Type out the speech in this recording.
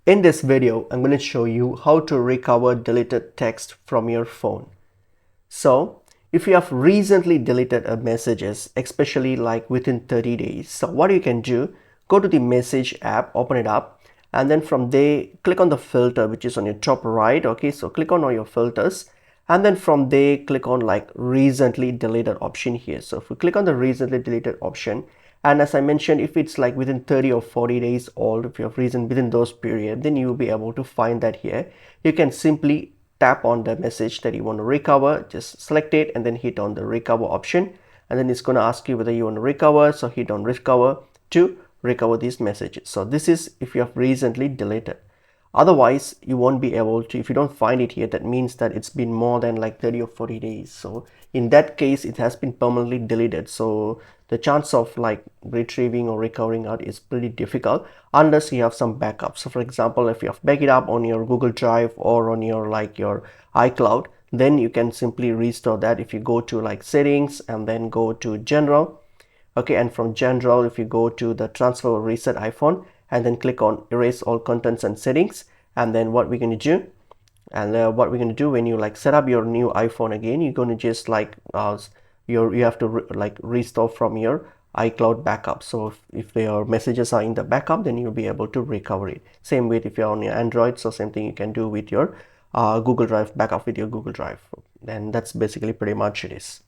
In this video, I'm going to show you how to recover deleted text from your phone. So, if you have recently deleted a messages, especially like within 30 days, so what you can do, go to the message app, open it up, and then from there, click on the filter, which is on your top right. Okay, so click on all your filters, and then from there, click on like recently deleted option here. So if we click on the recently deleted option, and as I mentioned, if it's like within 30 or 40 days old, if you have reason within those period, then you'll be able to find that here. You can simply tap on the message that you want to recover, just select it and then hit on the recover option, and then it's going to ask you whether you want to recover. So hit on recover to recover these messages. So this is if you have recently deleted. Otherwise, you won't be able to. If you don't find it here, that means that it's been more than like 30 or 40 days. So in that case, it has been permanently deleted. So the chance of like retrieving or recovering out is pretty difficult unless you have some backup. So for example, if you have backed it up on your Google Drive or on your your iCloud, then you can simply restore that. If you go to like settings and then go to general, okay, and from general, if you go to the transfer or reset iPhone and then click on erase all contents and settings, and then what we're going to do, and what we're going to do when you like set up your new iPhone again, you're going to just like you have to like restore from your iCloud backup. So if your messages are in the backup, then you'll be able to recover it. Same with if you're on your Android, so same thing you can do with your Google Drive, backup with your Google Drive. And that's basically pretty much it is.